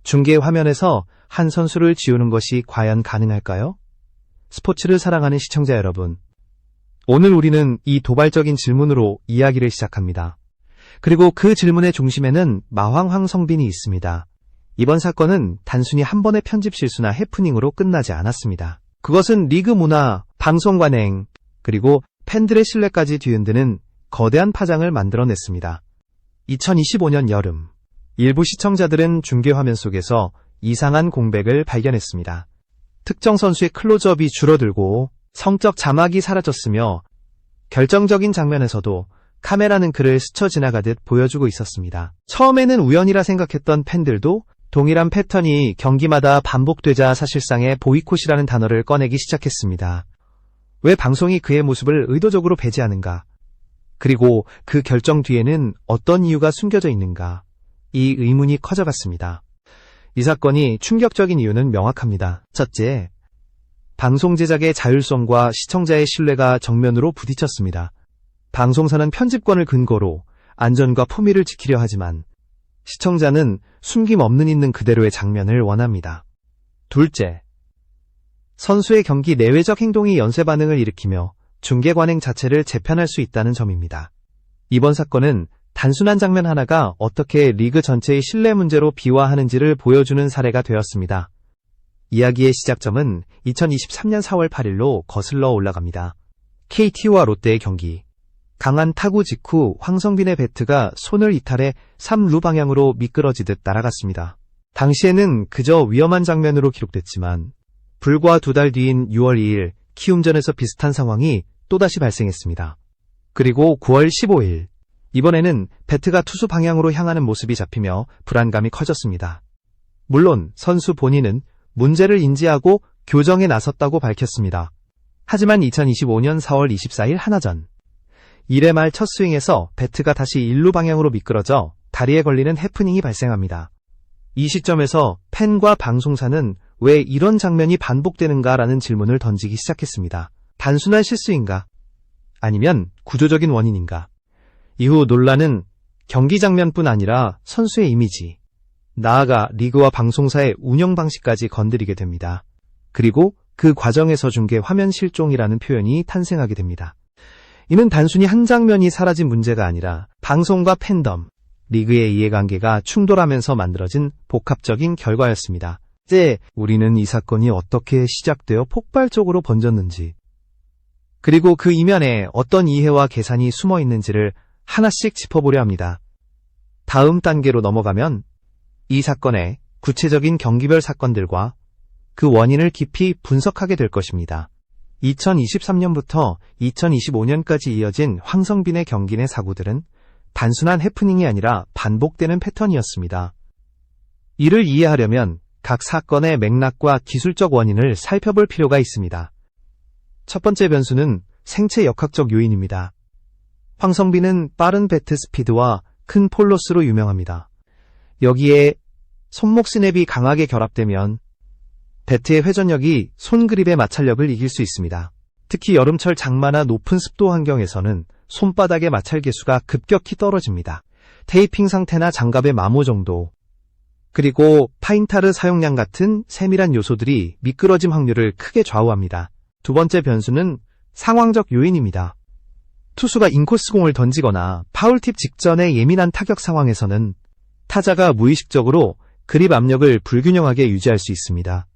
중계 화면에서 한 선수를 지우는 것이 과연 가능할까요? 스포츠를 사랑하는 시청자 여러분, 오늘 우리는 이 도발적인 질문으로 이야기를 시작합니다. 그리고 그 질문의 중심에는 마황 황성빈이 있습니다. 이번 사건은 단순히 한 번의 편집 실수나 해프닝으로 끝나지 않았습니다. 그것은 리그 문화, 방송 관행, 그리고 팬들의 신뢰까지 뒤흔드는 거대한 파장을 만들어냈습니다. 2025년 여름, 일부 시청자들은 중계 화면 속에서 이상한 공백을 발견했습니다. 특정 선수의 클로즈업이 줄어들고 성적 자막이 사라졌으며 결정적인 장면에서도 카메라는 그를 스쳐 지나가듯 보여주고 있었습니다. 처음에는 우연이라 생각했던 팬들도 동일한 패턴이 경기마다 반복되자 사실상의 보이콧이라는 단어를 꺼내기 시작했습니다. 왜 방송이 그의 모습을 의도적으로 배제하는가? 그리고 그 결정 뒤에는 어떤 이유가 숨겨져 있는가? 이 의문이 커져갔습니다. 이 사건이 충격적인 이유는 명확합니다. 첫째, 방송 제작의 자율성과 시청자의 신뢰가 정면으로 부딪혔습니다. 방송사는 편집권을 근거로 안전과 품위를 지키려 하지만 시청자는 숨김없는 있는 그대로의 장면을 원합니다. 둘째, 선수의 경기 내외적 행동이 연쇄 반응을 일으키며 중계 관행 자체를 재편할 수 있다는 점입니다. 이번 사건은 단순한 장면 하나가 어떻게 리그 전체의 신뢰 문제로 비화하는지를 보여주는 사례가 되었습니다. 이야기의 시작점은 2023년 4월 8일로 거슬러 올라갑니다. KT와 롯데의 경기. 강한 타구 직후 황성빈의 배트가 손을 이탈해 3루 방향으로 미끄러지듯 날아갔습니다. 당시에는 그저 위험한 장면으로 기록됐지만 불과 2달 뒤인 6월 2일 키움전에서 비슷한 상황이 또다시 발생했습니다. 그리고 9월 15일, 이번에는 배트가 투수 방향으로 향하는 모습이 잡히며 불안감이 커졌습니다. 물론 선수 본인은 문제를 인지하고 교정에 나섰다고 밝혔습니다. 하지만 2025년 4월 24일 하나전 1회 말 첫 스윙에서 배트가 다시 1루 방향으로 미끄러져 다리에 걸리는 해프닝이 발생합니다. 이 시점에서 팬과 방송사는 왜 이런 장면이 반복되는가라는 질문을 던지기 시작했습니다. 단순한 실수인가? 아니면 구조적인 원인인가? 이후 논란은 경기 장면뿐 아니라 선수의 이미지, 나아가 리그와 방송사의 운영 방식까지 건드리게 됩니다. 그리고 그 과정에서 중계 화면 실종이라는 표현이 탄생하게 됩니다. 이는 단순히 한 장면이 사라진 문제가 아니라 방송과 팬덤, 리그의 이해관계가 충돌하면서 만들어진 복합적인 결과였습니다. 이제 우리는 이 사건이 어떻게 시작되어 폭발적으로 번졌는지, 그리고 그 이면에 어떤 이해와 계산이 숨어 있는지를 하나씩 짚어보려 합니다. 다음 단계로 넘어가면 이 사건의 구체적인 경기별 사건들과 그 원인을 깊이 분석하게 될 것입니다. 2023년부터 2025년까지 이어진 황성빈의 경기 내 사고들은 단순한 해프닝이 아니라 반복되는 패턴이었습니다. 이를 이해하려면 각 사건의 맥락과 기술적 원인을 살펴볼 필요가 있습니다. 첫 번째 변수는 생체 역학적 요인입니다. 황성빈은 빠른 배트 스피드와 큰 폴로스로 유명합니다. 여기에 손목 스냅이 강하게 결합되면 배트의 회전력이 손그립의 마찰력을 이길 수 있습니다. 특히 여름철 장마나 높은 습도 환경에서는 손바닥의 마찰 계수가 급격히 떨어집니다. 테이핑 상태나 장갑의 마모 정도, 그리고 파인타르 사용량 같은 세밀한 요소들이 미끄러짐 확률을 크게 좌우합니다. 두 번째 변수는 상황적 요인입니다. 투수가 인코스 공을 던지거나 파울팁 직전의 예민한 타격 상황에서는 타자가 무의식적으로 그립 압력을 불균형하게 유지할 수 있습니다.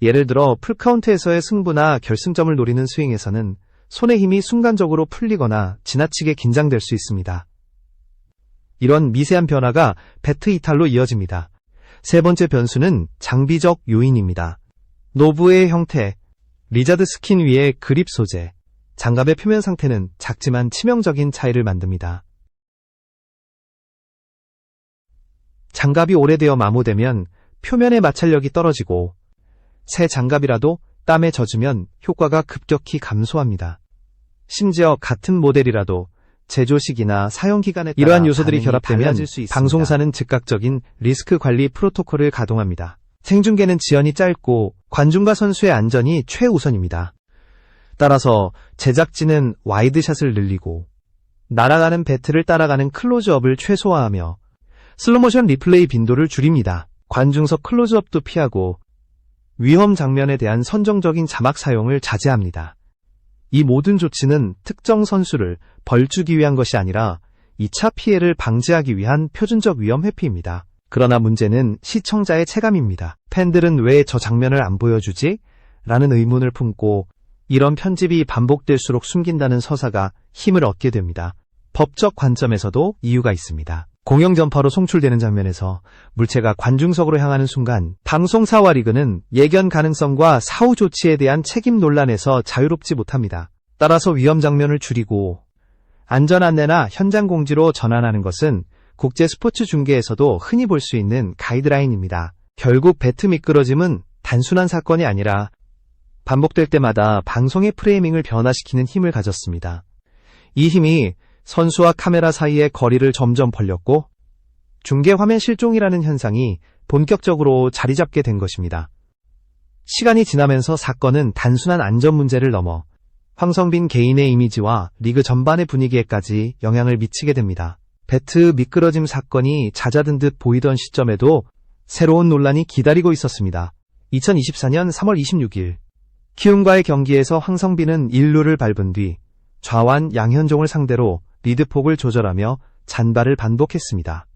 예를 들어 풀카운트에서의 승부나 결승점을 노리는 스윙에서는 손의 힘이 순간적으로 풀리거나 지나치게 긴장될 수 있습니다. 이런 미세한 변화가 배트 이탈로 이어집니다. 세 번째 변수는 장비적 요인입니다. 노브의 형태, 리자드 스킨 위의 그립 소재, 장갑의 표면 상태는 작지만 치명적인 차이를 만듭니다. 장갑이 오래되어 마모되면 표면의 마찰력이 떨어지고 새 장갑이라도 땀에 젖으면 효과가 급격히 감소합니다. 심지어 같은 모델이라도 제조식이나 사용기간에 따라 이러한 요소들이 결합되면 방송사는 즉각적인 리스크 관리 프로토콜을 가동합니다. 생중계는 지연이 짧고 관중과 선수의 안전이 최우선입니다. 따라서 제작진은 와이드샷을 늘리고 날아가는 배트를 따라가는 클로즈업을 최소화하며 슬로모션 리플레이 빈도를 줄입니다. 관중석 클로즈업도 피하고 위험 장면에 대한 선정적인 자막 사용을 자제합니다. 이 모든 조치는 특정 선수를 벌주기 위한 것이 아니라 2차 피해를 방지하기 위한 표준적 위험 회피입니다. 그러나 문제는 시청자의 체감입니다. 팬들은 왜 저 장면을 안 보여주지? 라는 의문을 품고 이런 편집이 반복될수록 숨긴다는 서사가 힘을 얻게 됩니다. 법적 관점에서도 이유가 있습니다. 공영 전파로 송출되는 장면에서 물체가 관중석으로 향하는 순간 방송사와 리그는 예견 가능성과 사후 조치에 대한 책임 논란에서 자유롭지 못합니다. 따라서 위험 장면을 줄이고 안전 안내나 현장 공지로 전환하는 것은 국제 스포츠 중계에서도 흔히 볼 수 있는 가이드라인입니다. 결국 배트 미끄러짐은 단순한 사건이 아니라 반복될 때마다 방송의 프레이밍을 변화시키는 힘을 가졌습니다. 이 힘이 선수와 카메라 사이의 거리를 점점 벌렸고 중계 화면 실종이라는 현상이 본격적으로 자리 잡게 된 것입니다. 시간이 지나면서 사건은 단순한 안전 문제를 넘어 황성빈 개인의 이미지와 리그 전반의 분위기에까지 영향을 미치게 됩니다. 배트 미끄러짐 사건이 잦아든 듯 보이던 시점에도 새로운 논란이 기다리고 있었습니다. 2024년 3월 26일 키움과의 경기에서 황성빈은 1루를 밟은 뒤 좌완 양현종을 상대로 리드폭을 조절하며 잔발을 반복했습니다.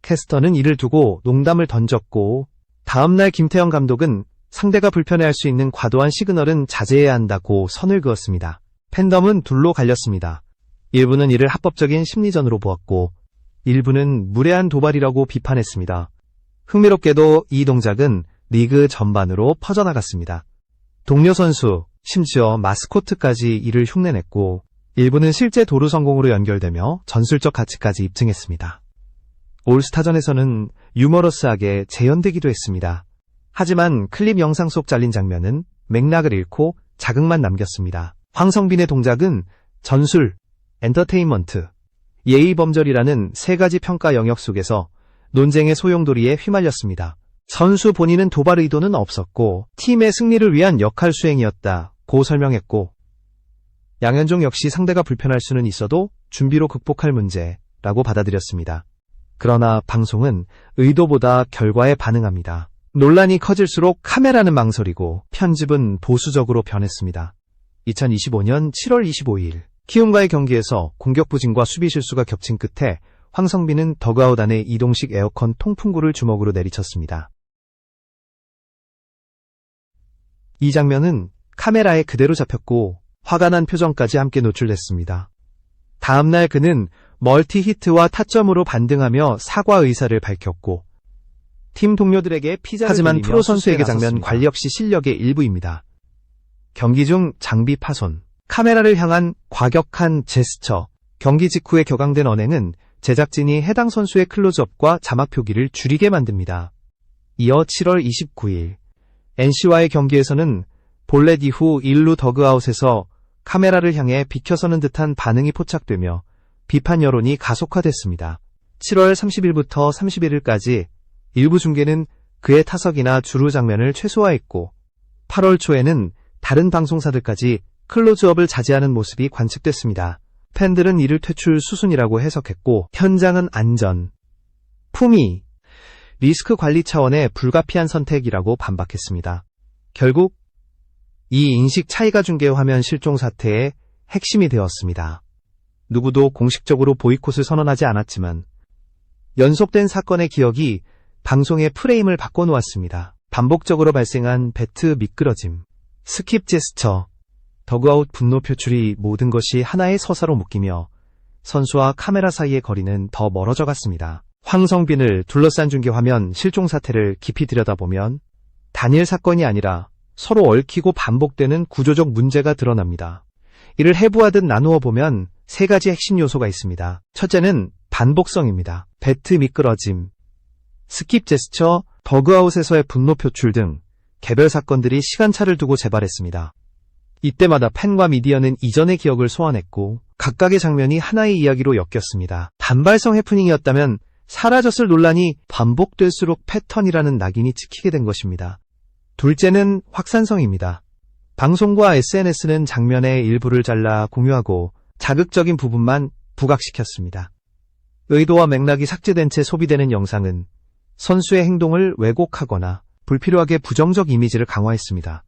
캐스터는 이를 두고 농담을 던졌고 다음날 김태형 감독은 상대가 불편해할 수 있는 과도한 시그널은 자제해야 한다고 선을 그었습니다. 팬덤은 둘로 갈렸습니다. 일부는 이를 합법적인 심리전으로 보았고 일부는 무례한 도발이라고 비판했습니다. 흥미롭게도 이 동작은 리그 전반으로 퍼져나갔습니다. 동료 선수, 심지어 마스코트까지 이를 흉내냈고 일부는 실제 도루 성공으로 연결되며 전술적 가치까지 입증했습니다. 올스타전에서는 유머러스하게 재현되기도 했습니다. 하지만 클립 영상 속 잘린 장면은 맥락을 잃고 자극만 남겼습니다. 황성빈의 동작은 전술, 엔터테인먼트, 예의범절이라는 세 가지 평가 영역 속에서 논쟁의 소용돌이에 휘말렸습니다. 선수 본인은 도발 의도는 없었고 팀의 승리를 위한 역할 수행이었다고 설명했고 양현종 역시 상대가 불편할 수는 있어도 준비로 극복할 문제라고 받아들였습니다. 그러나 방송은 의도보다 결과에 반응합니다. 논란이 커질수록 카메라는 망설이고 편집은 보수적으로 변했습니다. 2025년 7월 25일 키움과의 경기에서 공격 부진과 수비 실수가 겹친 끝에 황성빈은 더그아웃 안에 이동식 에어컨 통풍구를 주먹으로 내리쳤습니다. 이 장면은 카메라에 그대로 잡혔고 화가 난 표정까지 함께 노출됐습니다. 다음날 그는 멀티 히트와 타점으로 반등하며 사과 의사를 밝혔고 팀 동료들에게 피자를 하지만 프로 선수에게 장면 관리 역시 실력의 일부입니다. 경기 중 장비 파손, 카메라를 향한 과격한 제스처, 경기 직후에 격앙된 언행은 제작진이 해당 선수의 클로즈업과 자막 표기를 줄이게 만듭니다. 이어 7월 29일 NC와의 경기에서는 볼넷 이후 1루 더그아웃에서 카메라를 향해 비켜서는 듯한 반응이 포착되며 비판 여론이 가속화됐습니다. 7월 30일부터 31일까지 일부 중계는 그의 타석이나 주루 장면을 최소화했고 8월 초에는 다른 방송사들까지 클로즈업을 자제하는 모습이 관측됐습니다. 팬들은 이를 퇴출 수순이라고 해석했고 현장은 안전, 품위, 리스크 관리 차원의 불가피한 선택이라고 반박했습니다. 결국 이 인식 차이가 중계 화면 실종 사태의 핵심이 되었습니다. 누구도 공식적으로 보이콧을 선언하지 않았지만 연속된 사건의 기억이 방송의 프레임을 바꿔놓았습니다. 반복적으로 발생한 배트 미끄러짐, 스킵 제스처, 더그아웃 분노 표출이 모든 것이 하나의 서사로 묶이며 선수와 카메라 사이의 거리는 더 멀어져 갔습니다. 황성빈을 둘러싼 중계 화면 실종 사태를 깊이 들여다보면 단일 사건이 아니라 서로 얽히고 반복되는 구조적 문제가 드러납니다. 이를 해부하듯 나누어 보면 세 가지 핵심 요소가 있습니다. 첫째는 반복성입니다. 배트 미끄러짐, 스킵 제스처, 더그아웃에서의 분노 표출 등 개별 사건들이 시간차를 두고 재발했습니다. 이때마다 팬과 미디어는 이전의 기억을 소환했고 각각의 장면이 하나의 이야기로 엮였습니다. 단발성 해프닝이었다면 사라졌을 논란이 반복될수록 패턴이라는 낙인이 찍히게 된 것입니다. 둘째는 확산성입니다. 방송과 SNS는 장면의 일부를 잘라 공유하고 자극적인 부분만 부각시켰습니다. 의도와 맥락이 삭제된 채 소비되는 영상은 선수의 행동을 왜곡하거나 불필요하게 부정적 이미지를 강화했습니다.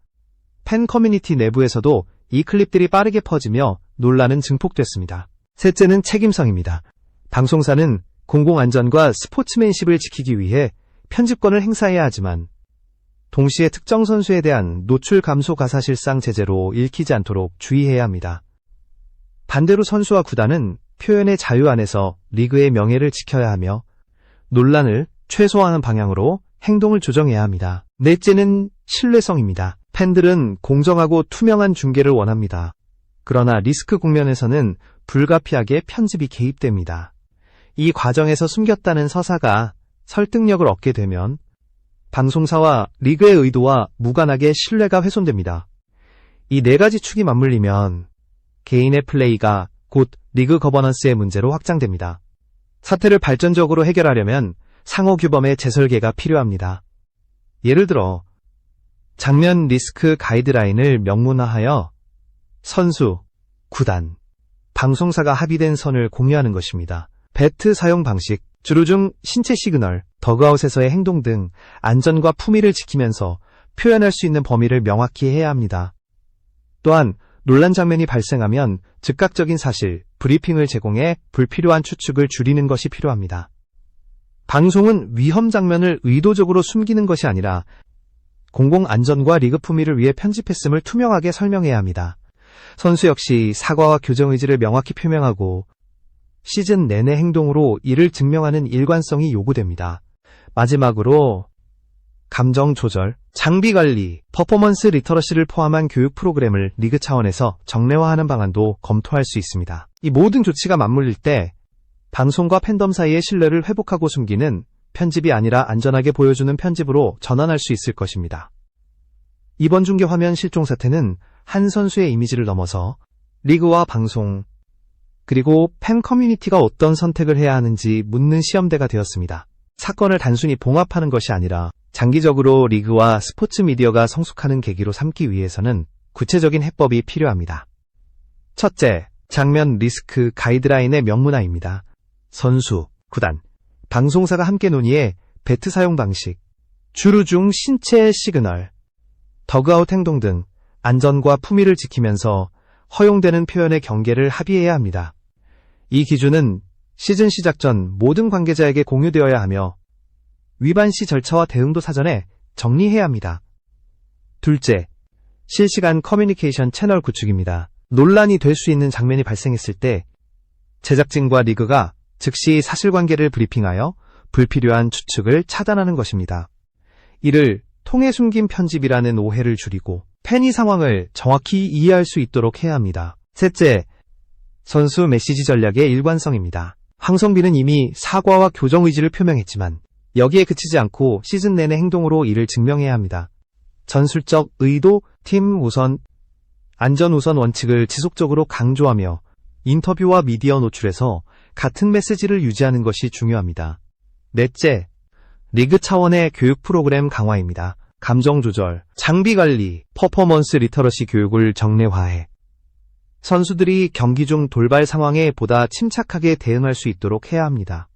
팬 커뮤니티 내부에서도 이 클립들이 빠르게 퍼지며 논란은 증폭됐습니다. 셋째는 책임성입니다. 방송사는 공공안전과 스포츠맨십을 지키기 위해 편집권을 행사해야 하지만 동시에 특정 선수에 대한 노출 감소 가사실상 제재로 읽히지 않도록 주의해야 합니다. 반대로 선수와 구단은 표현의 자유 안에서 리그의 명예를 지켜야 하며 논란을 최소화하는 방향으로 행동을 조정해야 합니다. 넷째는 신뢰성입니다. 팬들은 공정하고 투명한 중계를 원합니다. 그러나 리스크 국면에서는 불가피하게 편집이 개입됩니다. 이 과정에서 숨겼다는 서사가 설득력을 얻게 되면 방송사와 리그의 의도와 무관하게 신뢰가 훼손됩니다. 이 네 가지 축이 맞물리면 개인의 플레이가 곧 리그 거버넌스의 문제로 확장됩니다. 사태를 발전적으로 해결하려면 상호 규범의 재설계가 필요합니다. 예를 들어 장면 리스크 가이드라인을 명문화하여 선수, 구단, 방송사가 합의된 선을 공유하는 것입니다. 배트 사용 방식, 주루 중 신체 시그널, 더그아웃에서의 행동 등 안전과 품위를 지키면서 표현할 수 있는 범위를 명확히 해야 합니다. 또한 논란 장면이 발생하면 즉각적인 사실, 브리핑을 제공해 불필요한 추측을 줄이는 것이 필요합니다. 방송은 위험 장면을 의도적으로 숨기는 것이 아니라 공공안전과 리그 품위를 위해 편집했음을 투명하게 설명해야 합니다. 선수 역시 사과와 교정 의지를 명확히 표명하고 시즌 내내 행동으로 이를 증명하는 일관성이 요구됩니다. 마지막으로 감정 조절, 장비 관리, 퍼포먼스 리터러시를 포함한 교육 프로그램을 리그 차원에서 정례화하는 방안도 검토할 수 있습니다. 이 모든 조치가 맞물릴 때 방송과 팬덤 사이의 신뢰를 회복하고 숨기는 편집이 아니라 안전하게 보여주는 편집으로 전환할 수 있을 것입니다. 이번 중계 화면 실종 사태는 한 선수의 이미지를 넘어서 리그와 방송, 그리고 팬 커뮤니티가 어떤 선택을 해야 하는지 묻는 시험대가 되었습니다. 사건을 단순히 봉합하는 것이 아니라 장기적으로 리그와 스포츠 미디어가 성숙하는 계기로 삼기 위해서는 구체적인 해법이 필요합니다. 첫째, 장면 리스크 가이드라인의 명문화입니다. 선수, 구단, 방송사가 함께 논의해 배트 사용 방식, 주루 중 신체 시그널, 더그아웃 행동 등 안전과 품위를 지키면서 허용되는 표현의 경계를 합의해야 합니다. 이 기준은 시즌 시작 전 모든 관계자에게 공유되어야 하며 위반 시 절차와 대응도 사전에 정리해야 합니다. 둘째, 실시간 커뮤니케이션 채널 구축입니다. 논란이 될 수 있는 장면이 발생했을 때 제작진과 리그가 즉시 사실관계를 브리핑하여 불필요한 추측을 차단하는 것입니다. 이를 통해 숨긴 편집이라는 오해를 줄이고 팬이 상황을 정확히 이해할 수 있도록 해야 합니다. 셋째, 선수 메시지 전략의 일관성입니다. 황성빈은 이미 사과와 교정 의지를 표명했지만 여기에 그치지 않고 시즌 내내 행동으로 이를 증명해야 합니다. 전술적 의도, 팀 우선, 안전 우선 원칙을 지속적으로 강조하며 인터뷰와 미디어 노출에서 같은 메시지를 유지하는 것이 중요합니다. 넷째, 리그 차원의 교육 프로그램 강화입니다. 감정 조절, 장비 관리, 퍼포먼스 리터러시 교육을 정례화해 선수들이 경기 중 돌발 상황에 보다 침착하게 대응할 수 있도록 해야 합니다.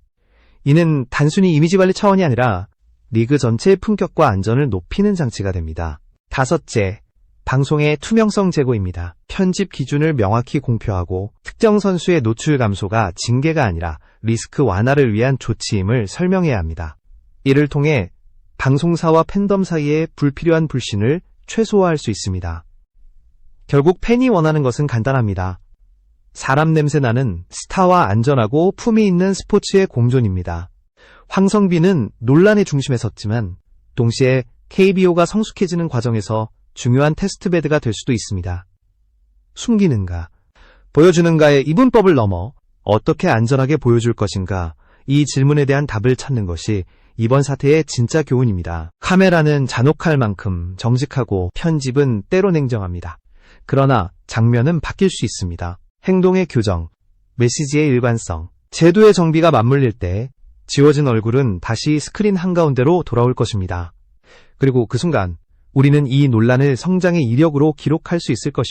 이는 단순히 이미지 관리 차원이 아니라 리그 전체의 품격과 안전을 높이는 장치가 됩니다. 다섯째, 방송의 투명성 제고입니다. 편집 기준을 명확히 공표하고 특정 선수의 노출 감소가 징계가 아니라 리스크 완화를 위한 조치임을 설명해야 합니다. 이를 통해 방송사와 팬덤 사이의 불필요한 불신을 최소화할 수 있습니다. 결국 팬이 원하는 것은 간단합니다. 사람 냄새 나는 스타와 안전하고 품위 있는 스포츠의 공존입니다. 황성빈은 논란의 중심에 섰지만 동시에 KBO가 성숙해지는 과정에서 중요한 테스트베드가 될 수도 있습니다. 숨기는가, 보여주는가의 이분법을 넘어 어떻게 안전하게 보여줄 것인가, 이 질문에 대한 답을 찾는 것이 이번 사태의 진짜 교훈입니다. 카메라는 잔혹할 만큼 정직하고 편집은 때로 냉정합니다. 그러나 장면은 바뀔 수 있습니다. 행동의 교정, 메시지의 일관성, 제도의 정비가 맞물릴 때 지워진 얼굴은 다시 스크린 한가운데로 돌아올 것입니다. 그리고 그 순간 우리는 이 논란을 성장의 이력으로 기록할 수 있을 것입니다.